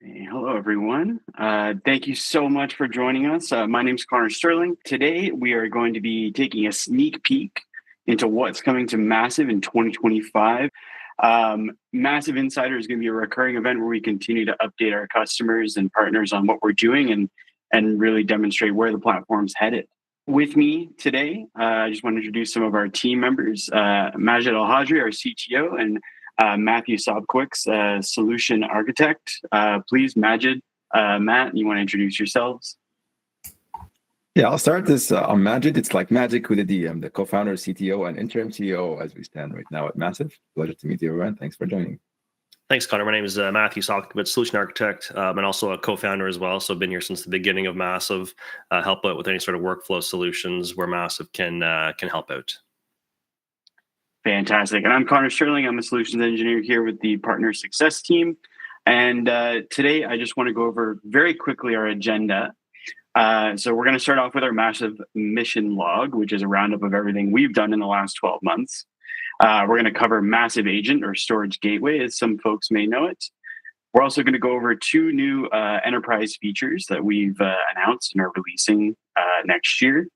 Hey, hello, everyone. Thank you so much for joining us. My name is Connor Sterling. Today, we are going to be taking a sneak peek into what's coming to Massive in 2025. Massive Insider is going to be a recurring event where we continue to update our customers and partners on what we're doing and really demonstrate where the platform's headed. With me today, I just want to introduce some of our team members. Majid Al-Hadri, our CTO, and Matthew Sobquicks, solution architect. Please, Majid, Matt, you want to introduce yourselves? Yeah, I'll start this. I'm Majid. It's like magic with a D. I'm the co-founder, CTO, and interim CEO as we stand right now at Massive. Pleasure to meet you, everyone. Thanks for joining. Thanks, Connor. My name is Matthew Sobquicks, solution architect, and also a co-founder as well. So I've been here since the beginning of Massive. Help out with any sort of workflow solutions where Massive can help out. Fantastic. And I'm Connor Sterling. I'm a solutions engineer here with the partner success team. And today, I just want to go over very quickly our agenda. So we're going to start off with our MASV Mission Log, which is a roundup of everything we've done in the last 12 months. We're going to cover Massive Agent or Storage Gateway, as some folks may know it. We're also going to go over two new enterprise features that we've announced and are releasing next year.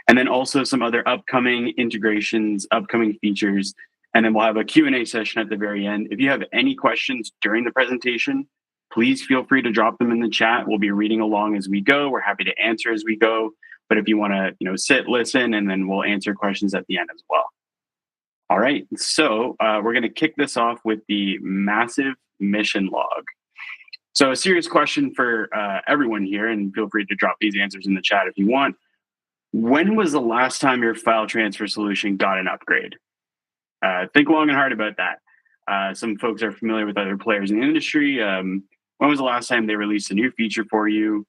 And then also some other upcoming integrations, upcoming features. And then we'll have a Q&A session at the very end. If you have any questions during the presentation, please feel free to drop them in the chat. We'll be reading along as we go. We're happy to answer as we go. But if you want to, sit, listen, and then we'll answer questions at the end as well. All right. So we're going to kick this off with the Massive Mission Log. So a serious question for everyone here, and feel free to drop these answers in the chat if you want. When was the last time your file transfer solution got an upgrade? Think long and hard about that. Some folks are familiar with other players in the industry. When was the last time they released a new feature for you,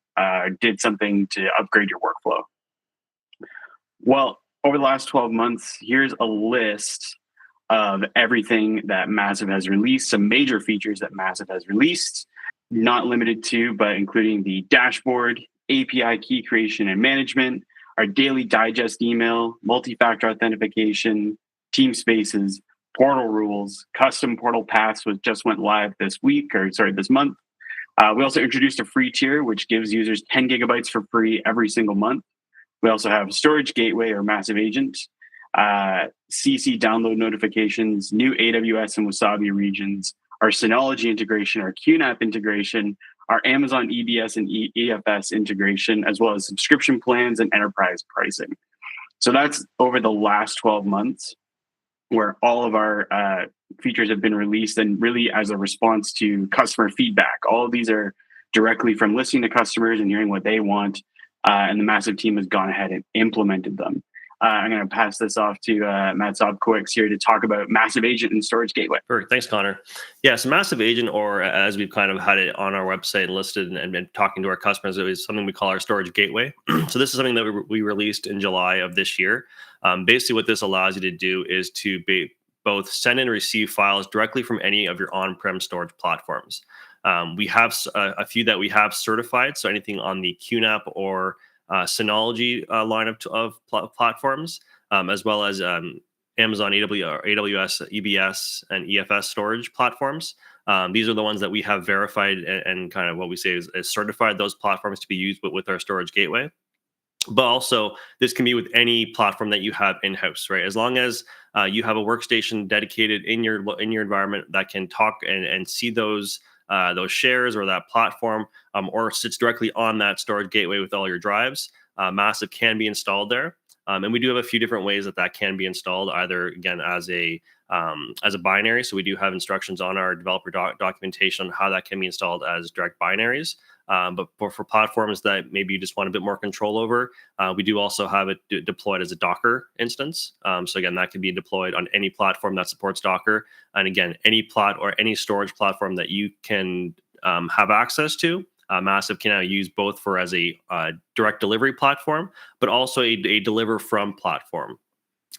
did something to upgrade your workflow? Well, over the last 12 months, here's a list of everything that Massive has released, some major features that Massive has released, not limited to, but including the dashboard, API key creation and management, our daily digest email, multi-factor authentication, team spaces, portal rules, custom portal paths, which just went live this month. We also introduced a free tier, which gives users 10 gigabytes for free every single month. We also have Storage Gateway or Massive Agent, CC download notifications, new AWS and Wasabi regions, our Synology integration, our QNAP integration, our Amazon EBS and EFS integration, as well as subscription plans and enterprise pricing. So that's over the last 12 months where all of our features have been released and really as a response to customer feedback. All of these are directly from listening to customers and hearing what they want. And the Massive team has gone ahead and implemented them. I'm going to pass this off to Matt Sobquicks here to talk about Massive Agent and Storage Gateway. Perfect. Thanks, Connor. Yeah, so Massive Agent, or as we've kind of had it on our website listed and been talking to our customers, it is something we call our Storage Gateway. So this is something that we released in July of this year. Basically, what this allows you to do is to both send and receive files directly from any of your on-prem storage platforms. We have a few that we have certified, so anything on the QNAP or Synology line of platforms, as well as Amazon AWS, EBS, and EFS storage platforms. These are the ones that we have verified and kind of what we say is certified those platforms to be used with our Storage Gateway. But also, this can be with any platform that you have in-house, right? As long as you have a workstation dedicated in your environment that can talk and see those shares or that platform, or sits directly on that Storage Gateway with all your drives, Massive can be installed there. And we do have a few different ways that can be installed, either again as a binary. So we do have instructions on our developer documentation on how that can be installed as direct binaries. But for platforms that maybe you just want a bit more control over, we do also have it deployed as a Docker instance. So again, that can be deployed on any platform that supports Docker. And again, any any storage platform that you can have access to, Massive can now use both as a direct delivery platform, but also a deliver from platform.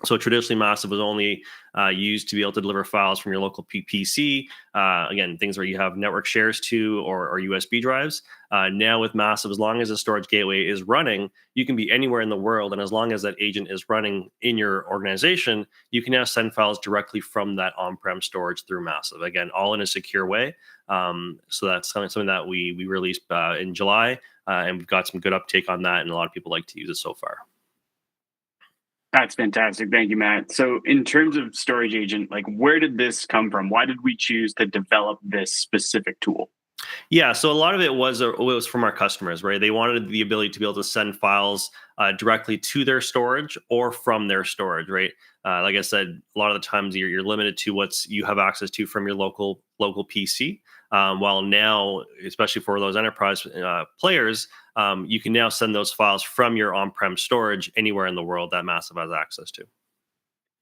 So traditionally, MASV was only used to be able to deliver files from your local PC. Again, things where you have network shares to or USB drives. Now with MASV, as long as the storage gateway is running, you can be anywhere in the world. And as long as that agent is running in your organization, you can now send files directly from that on-prem storage through MASV. Again, all in a secure way. So that's something that we released in July. And we've got some good uptake on that. And a lot of people like to use it so far. That's fantastic. Thank you, Matt. So in terms of storage agent, like where did this come from? Why did we choose to develop this specific tool? Yeah, so a lot of it was from our customers, right? They wanted the ability to be able to send files directly to their storage or from their storage, right? Like I said, a lot of the times you're limited to what you have access to from your local PC. While now, especially for those enterprise players, you can now send those files from your on-prem storage anywhere in the world that MASV has access to.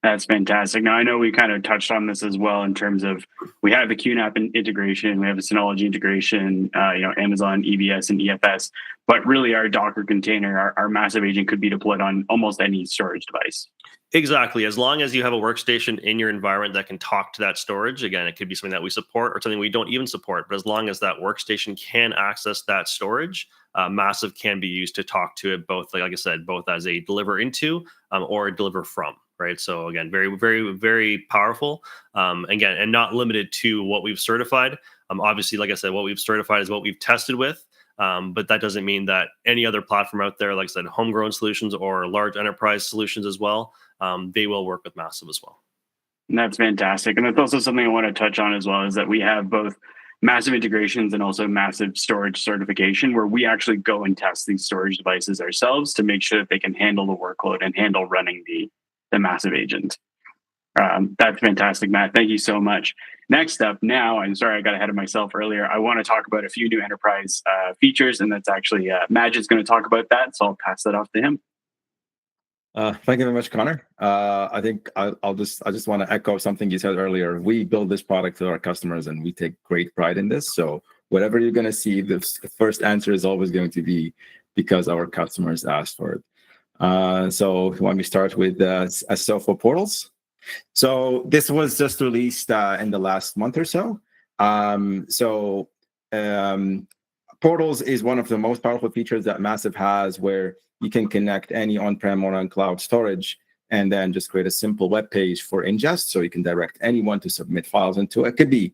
That's fantastic. Now, I know we kind of touched on this as well in terms of we have the QNAP integration, we have a Synology integration, Amazon EBS and EFS, but really our Docker container, our MASV agent could be deployed on almost any storage device. Exactly. As long as you have a workstation in your environment that can talk to that storage, again, it could be something that we support or something we don't even support, but as long as that workstation can access that storage, MASV can be used to talk to it both, like I said, both as a deliver into or a deliver from. Right. So again, very, very, very powerful. Again, and not limited to what we've certified. Obviously, like I said, what we've certified is what we've tested with. But that doesn't mean that any other platform out there, like I said, homegrown solutions or large enterprise solutions as well, they will work with MASV as well. And that's fantastic. And that's also something I want to touch on as well, is that we have both MASV integrations and also MASV storage certification, where we actually go and test these storage devices ourselves to make sure that they can handle the workload and handle running the MASV agent. That's fantastic, Matt. Thank you so much. Next up now, I'm sorry I got ahead of myself earlier. I want to talk about a few new enterprise features, and that's actually Majid's going to talk about that. So I'll pass that off to him. Thank you very much, Connor. I think I just want to echo something you said earlier. We build this product for our customers, and we take great pride in this. So whatever you're going to see, the first answer is always going to be because our customers asked for it. So when we start with SSO for portals. So this was just released in the last month or so. Portals is one of the most powerful features that MASV has, where you can connect any on-prem or on-cloud storage and then just create a simple web page for ingest. So you can direct anyone to submit files into it. It could be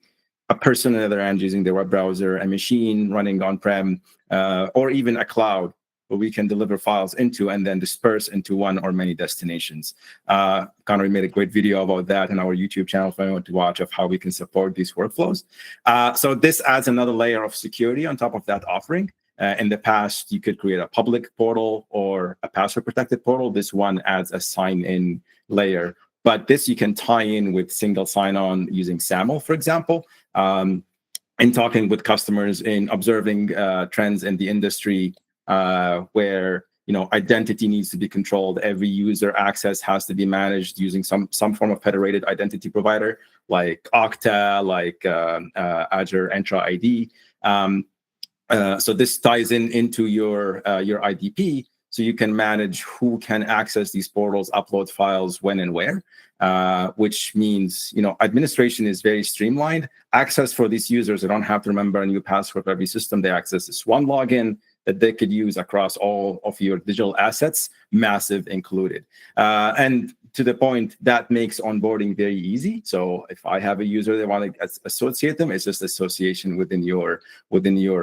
a person on the other end using their web browser, a machine running on-prem, or even a cloud where we can deliver files into and then disperse into one or many destinations. Connor made a great video about that on our YouTube channel if anyone want to watch, of how we can support these workflows. So this adds another layer of security on top of that offering. In the past, you could create a public portal or a password-protected portal. This one adds a sign-in layer. But this you can tie in with single sign-on using SAML, for example. In talking with customers, in observing trends in the industry, where identity needs to be controlled. Every user access has to be managed using some form of federated identity provider, like Okta, like Azure Entra ID. So this ties into your IDP, so you can manage who can access these portals, upload files, when and where. Which means administration is very streamlined. Access for these users, they don't have to remember a new password for every system they access. It's one login that they could use across all of your digital assets, MASV included. And to the point, that makes onboarding very easy. So if I have a user that want to associate them, it's just association within your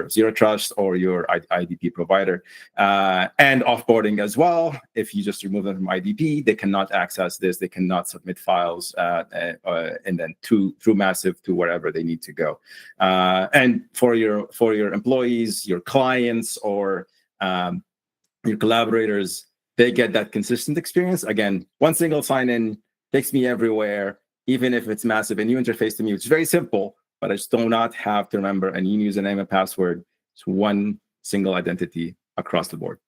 Zero Trust or your IDP provider. And offboarding as well. If you just remove them from IDP, they cannot access this. They cannot submit files and then through MASV to wherever they need to go. And for your employees, your clients, or your collaborators, they get that consistent experience. Again, one single sign-in takes me everywhere, even if it's MASV. A new interface to me, it's very simple, but I just do not have to remember a new username and password. It's one single identity across the board.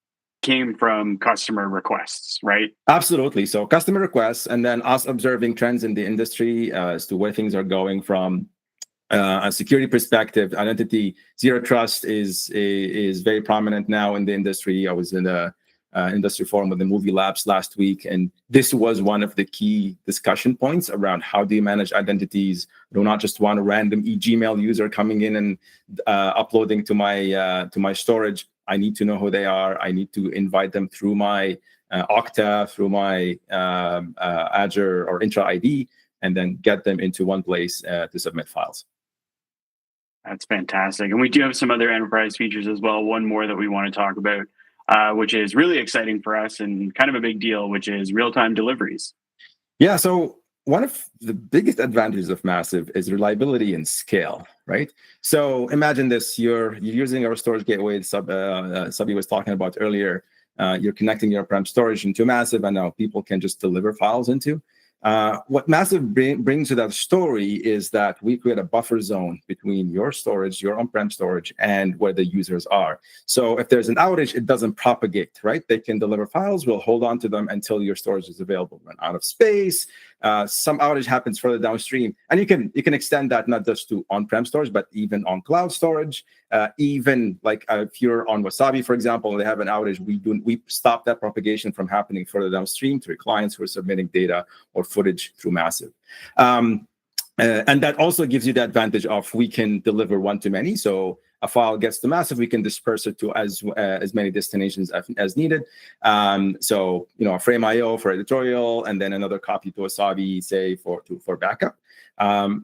Came from customer requests, right? Absolutely. So customer requests, and then us observing trends in the industry as to where things are going from a security perspective. Identity, Zero Trust is very prominent now in the industry. I was in industry forum with the movie labs last week. And this was one of the key discussion points around how do you manage identities. I do not just want a random Gmail user coming in and uploading to my storage. I need to know who they are. I need to invite them through my Okta, through my Azure or Intra ID, and then get them into one place to submit files. That's fantastic. And we do have some other enterprise features as well. One more that we want to talk about, which is really exciting for us and kind of a big deal, which is real-time deliveries. Yeah, so one of the biggest advantages of MASV is reliability and scale, right? So imagine this, you're using our storage gateway, Sabi was talking about earlier. You're connecting your on-prem storage into MASV, and now people can just deliver files into. What MASV brings to that story is that we create a buffer zone between your storage, your on-prem storage, and where the users are. So if there's an outage, it doesn't propagate, right? They can deliver files, we'll hold on to them until your storage is available. Run out of space, some outage happens further downstream, and you can extend that not just to on-prem storage, but even on cloud storage. Even like if you're on Wasabi, for example, and they have an outage, we stop that propagation from happening further downstream to your clients who are submitting data or footage through MASV. And that also gives you the advantage of we can deliver one-to-many. So a file gets to MASV, we can disperse it to as many destinations as needed. So a frame IO for editorial, and then another copy to Wasabi, say for backup.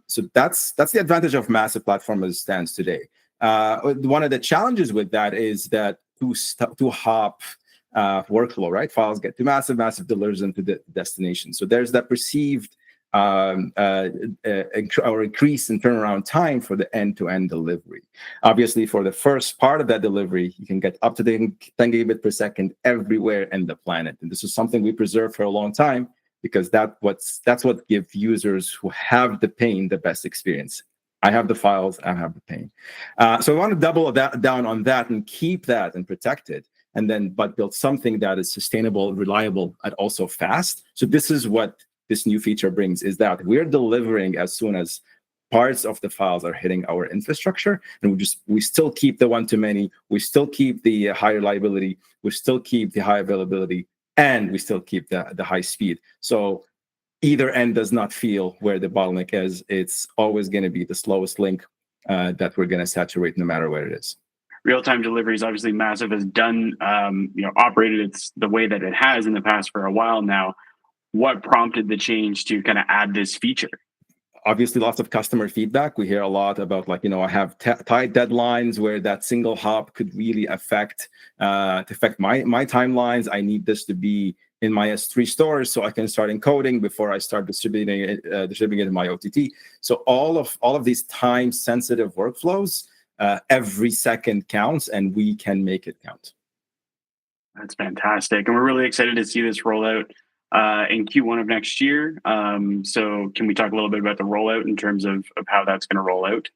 So that's the advantage of MASV platform as it stands today. One of the challenges with that is that to hop workflow, right? Files get to MASV delivers them to the destination. So there's that perceived or increase in turnaround time for the end-to-end delivery. Obviously, for the first part of that delivery, you can get up to the 10 gigabit per second everywhere in the planet. And this is something we preserve for a long time because that's what gives users who have the pain the best experience. I have the files, I have the pain. So we want to double down on that and keep that and protect it. But build something that is sustainable, reliable, and also fast. So this is what this new feature brings, is that we're delivering as soon as parts of the files are hitting our infrastructure, and we still keep the one-to-many, we still keep the high reliability, we still keep the high availability, and we still keep the high speed. So either end does not feel where the bottleneck is. It's always going to be the slowest link that we're going to saturate no matter where it is. Real-time deliveries, obviously MASV has done, operated the way that it has in the past for a while now. What prompted the change to kind of add this feature? Obviously, lots of customer feedback. We hear a lot about I have tight deadlines where that single hop could really affect my timelines. I need this to be in my S3 stores so I can start encoding before I start distributing it in my OTT. So all of these time-sensitive workflows, every second counts, and we can make it count. That's fantastic, and we're really excited to see this roll out in Q1 of next year. So can we talk a little bit about the rollout in terms of how that's going to roll out?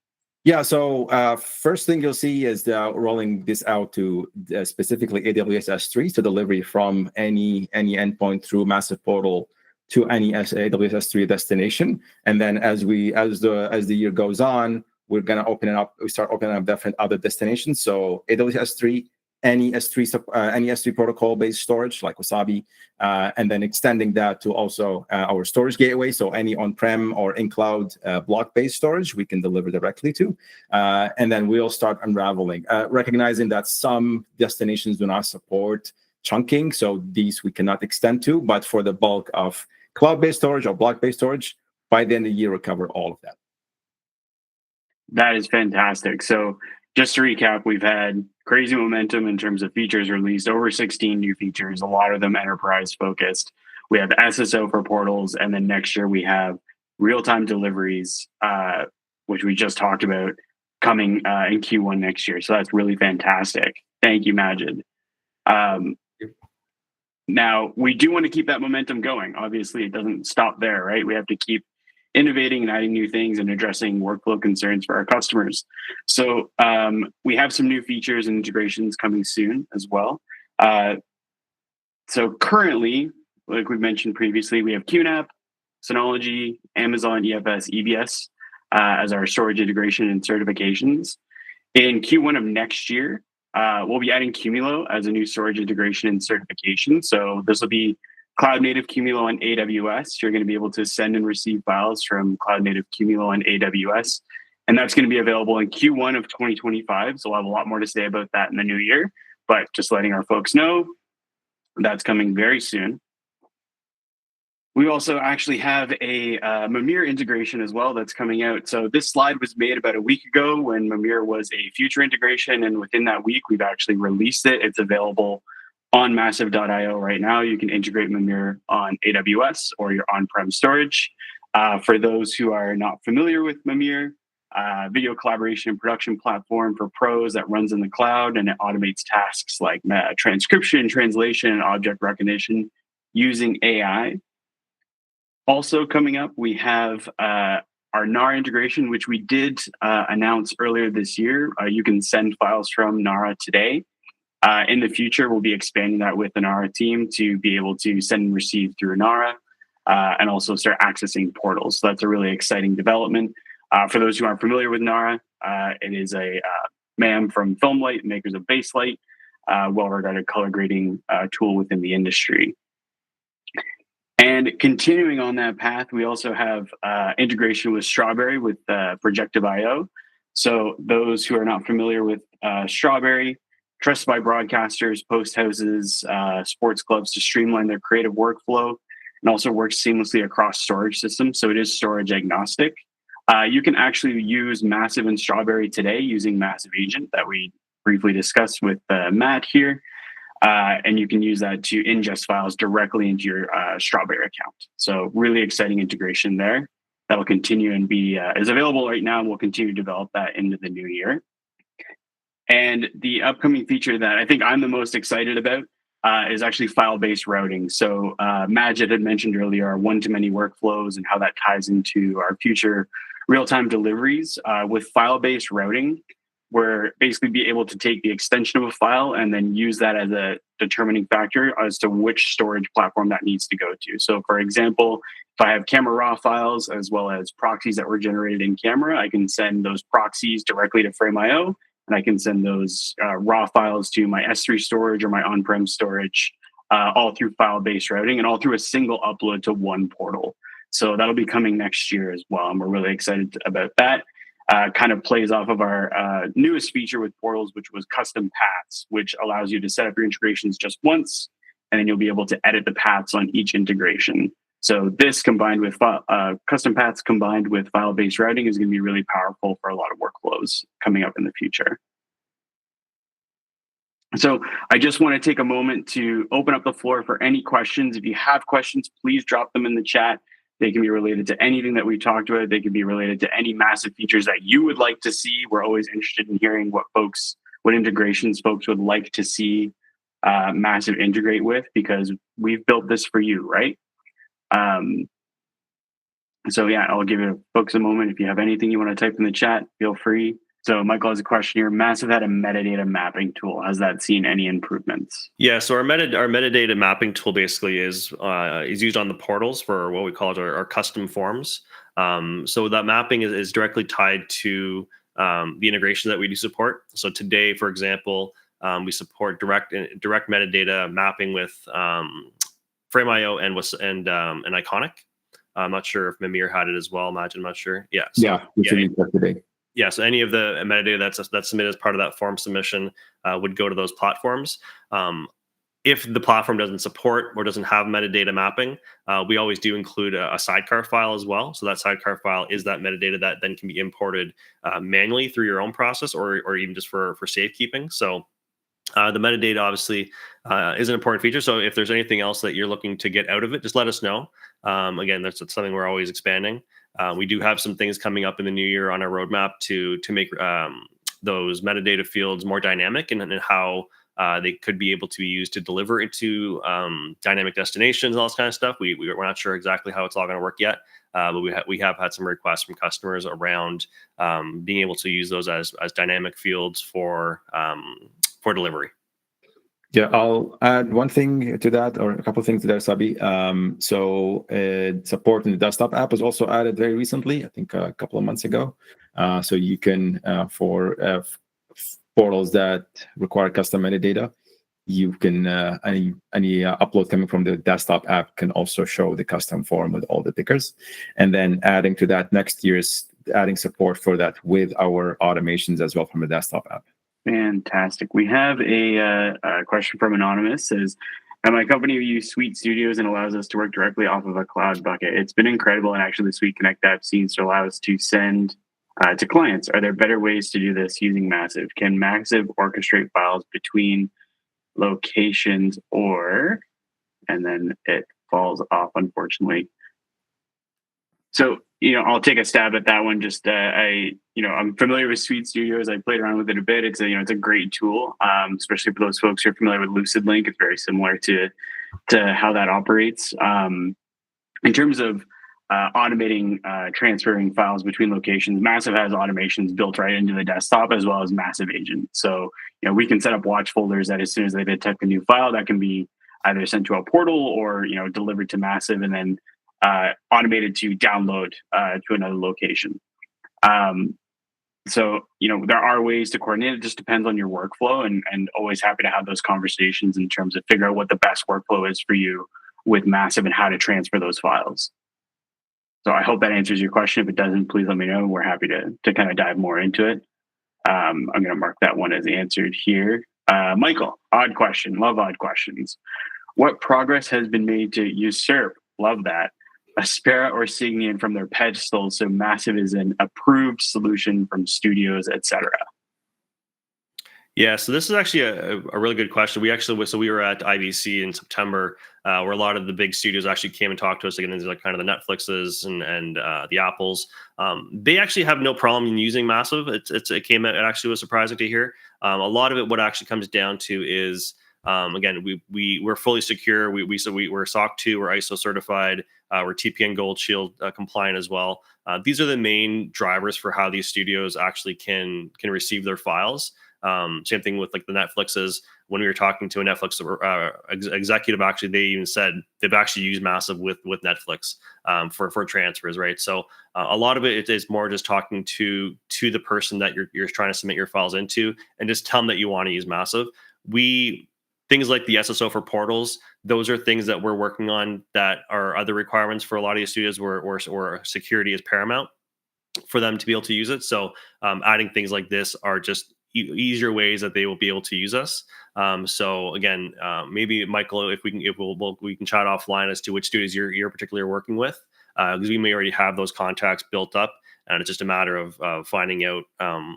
Yeah, so first thing you'll see is rolling this out to specifically AWS S3, so delivery from any endpoint through MASV portal to any AWS S3 destination. And then as the year goes on, we're going to start opening up different other destinations. So AWS S3, any S3 protocol-based storage like Wasabi, and then extending that to also our storage gateway. So any on-prem or in-cloud block-based storage we can deliver directly to. And then we'll start unraveling, recognizing that some destinations do not support chunking. So these we cannot extend to, but for the bulk of cloud-based storage or block-based storage, by the end of the year, we'll cover all of that. That is fantastic. So just to recap, we've had crazy momentum in terms of features released, over 16 new features, a lot of them enterprise focused. We have SSO for portals, and then next year we have real-time deliveries, which we just talked about, coming in Q1 next year. So that's really fantastic. Thank you, Majid. Now, we do want to keep that momentum going. Obviously, it doesn't stop there, right? We have to keep innovating and adding new things and addressing workflow concerns for our customers. So we have some new features and integrations coming soon as well. So currently, like we mentioned previously, we have QNAP, Synology, Amazon EFS, EBS as our storage integration and certifications. In Q1 of next year, we'll be adding Qumulo as a new storage integration and certification. So this will be cloud native Qumulo on AWS. You're going to be able to send and receive files from cloud native Qumulo on AWS. And that's going to be available in Q1 of 2025. So we'll have a lot more to say about that in the new year. But just letting our folks know, that's coming very soon. We also actually have a Mimir integration as well that's coming out. So this slide was made about a week ago when Mimir was a future integration. And within that week, we've actually released it. It's available on massive.io right now. You can integrate Mimir on AWS or your on-prem storage. For those who are not familiar with Mimir, video collaboration and production platform for pros that runs in the cloud, and it automates tasks like transcription, translation, and object recognition using AI. Also coming up, we have our Nara integration, which we did announce earlier this year. You can send files from Nara today. In the future, we'll be expanding that with the Nara team to be able to send and receive through Nara and also start accessing portals. So that's a really exciting development. For those who aren't familiar with Nara, it is a MAM from Filmlight, makers of Baselight, well-regarded color grading tool within the industry. And continuing on that path, we also have integration with Strawberry with Projective.io. So those who are not familiar with Strawberry, trusted by broadcasters, post houses, sports clubs to streamline their creative workflow, and also works seamlessly across storage systems. So it is storage agnostic. You can actually use Massive and Strawberry today using Massive Agent that we briefly discussed with Matt here. And you can use that to ingest files directly into your Strawberry account. So really exciting integration there. That'll continue and is available right now, and we'll continue to develop that into the new year. And the upcoming feature that I think I'm the most excited about is actually file-based routing. So Majid had mentioned earlier our one-to-many workflows and how that ties into our future real-time deliveries. With file-based routing, we're basically be able to take the extension of a file and then use that as a determining factor as to which storage platform that needs to go to. So for example, if I have camera raw files as well as proxies that were generated in camera, I can send those proxies directly to Frame.io, and I can send those raw files to my S3 storage or my on-prem storage, all through file-based routing and all through a single upload to one portal. So that'll be coming next year as well, and we're really excited about that. Kind of plays off of our newest feature with portals, which was custom paths, which allows you to set up your integrations just once, and then you'll be able to edit the paths on each integration. So this combined with custom paths combined with file-based routing is going to be really powerful for a lot of workflows coming up in the future. So I just want to take a moment to open up the floor for any questions. If you have questions, please drop them in the chat. They can be related to anything that we talked about. They can be related to any massive features that you would like to see. We're always interested in hearing what integrations folks would like to see Massive integrate with, because we've built this for you, right? So yeah, I'll give folks a moment. If you have anything you want to type in the chat, feel free. So Michael has a question here. Massive had a metadata mapping tool. Has that seen any improvements? Yeah, so our metadata mapping tool basically is used on the portals for what we call our custom forms. So that mapping is directly tied to the integration that we do support. So today, for example, we support direct metadata mapping with Frame.io and Iconic. I'm not sure if Mimir had it as well. Imagine, I'm not sure. Yeah. So, yeah, today. Yeah, so any of the metadata that's submitted as part of that form submission would go to those platforms. If the platform doesn't support or doesn't have metadata mapping, we always do include a sidecar file as well. So that sidecar file is that metadata that then can be imported manually through your own process or even just for safekeeping. So the metadata obviously is an important feature. So if there's anything else that you're looking to get out of it, just let us know. Again, that's something we're always expanding. We do have some things coming up in the new year on our roadmap to make those metadata fields more dynamic and how they could be able to be used to deliver into dynamic destinations and all this kind of stuff. We're not sure exactly how it's all going to work yet, but we have had some requests from customers around being able to use those as dynamic fields for delivery. Yeah, I'll add one thing to that, or a couple of things to that, Sabi. So support in the desktop app was also added very recently, I think a couple of months ago. So you can, for portals that require custom metadata, you can any upload coming from the desktop app can also show the custom form with all the tickers. And then adding to that, next year's adding support for that with our automations as well from the desktop app. Fantastic. We have a question from Anonymous. Says, at my company, we use Suite Studios and allows us to work directly off of a cloud bucket. It's been incredible, and actually the Suite Connect app seems to allow us to send to clients. Are there better ways to do this using MASV? Can MASV orchestrate files between locations, or, and then it falls off, unfortunately. So, I'll take a stab at that one. Just, I'm familiar with Suite Studios. I played around with it a bit. It's a great tool, especially for those folks who are familiar with LucidLink. It's very similar to how that operates. In terms of automating transferring files between locations, MASV has automations built right into the desktop, as well as MASV Agent. So, we can set up watch folders that as soon as they detect a new file, that can be either sent to a portal or, delivered to MASV and then automated to download to another location. So, there are ways to coordinate. It just depends on your workflow, and always happy to have those conversations in terms of figure out what the best workflow is for you with MASV and how to transfer those files. So I hope that answers your question. If it doesn't, please let me know. We're happy to kind of dive more into it. I'm going to mark that one as answered here. Michael, odd question. Love odd questions. What progress has been made to usurp, love that, Aspera or Signian from their pedestals so MASV is an approved solution from studios, etc.? Yeah, so this is actually a really good question. We were at IBC in September, where a lot of the big studios actually came and talked to us. Again, these are like kind of the Netflixes and the Apples. They actually have no problem in using MASV. It actually was surprising to hear. A lot of it, what actually comes down to is, again, we're fully secure. We're SOC 2, we're ISO certified, we're TPN Gold Shield compliant as well. These are the main drivers for how these studios actually can receive their files. Same thing with like the Netflixes. When we were talking to a Netflix executive, actually, they even said they've actually used MASV with Netflix for transfers, right? So a lot of it is more just talking to the person that you're trying to submit your files into, and just tell them that you want to use MASV. Things like the SSO for portals, those are things that we're working on that are other requirements for a lot of these studios where security is paramount for them to be able to use it. So adding things like this are just easier ways that they will be able to use us. So again, maybe Michael, if we can chat offline as to which studios you're particularly working with, because we may already have those contacts built up, and it's just a matter of finding out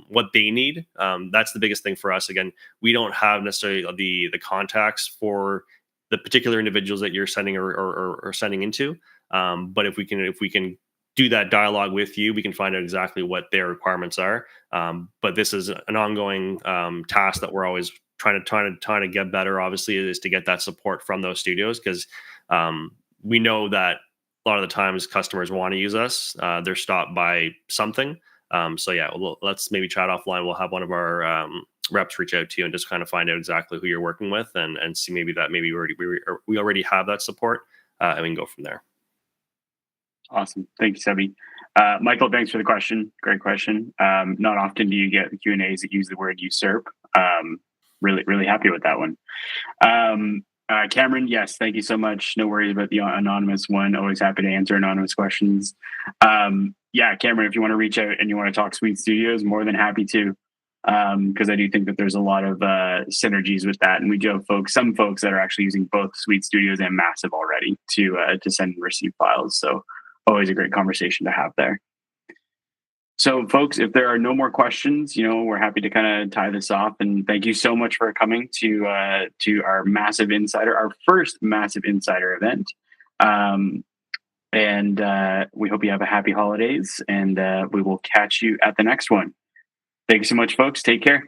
what they need. That's the biggest thing for us. Again, we don't have necessarily the contacts for the particular individuals that you're sending or sending into. But if we can do that dialogue with you, we can find out exactly what their requirements are. But this is an ongoing task that we're always trying to get better. Obviously, is to get that support from those studios, because we know that a lot of the times customers want to use us. They're stopped by something. So yeah, let's maybe chat offline. We'll have one of our reps reach out to you and just kind of find out exactly who you're working with, and see maybe we already have that support, and we can go from there. Awesome. Thank you, Sebi. Michael, thanks for the question. Great question. Not often do you get the Q&As that use the word usurp. Really, really happy with that one. Cameron, yes, thank you so much. No worries about the anonymous one. Always happy to answer anonymous questions. Yeah, Cameron, if you want to reach out and you want to talk Suite Studios, more than happy to, because I do think that there's a lot of synergies with that. And we do have some folks that are actually using both Suite Studios and MASV already to send and receive files. So always a great conversation to have there. So, folks, if there are no more questions, we're happy to kind of tie this off. And thank you so much for coming to our MASV Insider, our first MASV Insider event. And we hope you have a happy holidays, and we will catch you at the next one. Thank you so much, folks. Take care.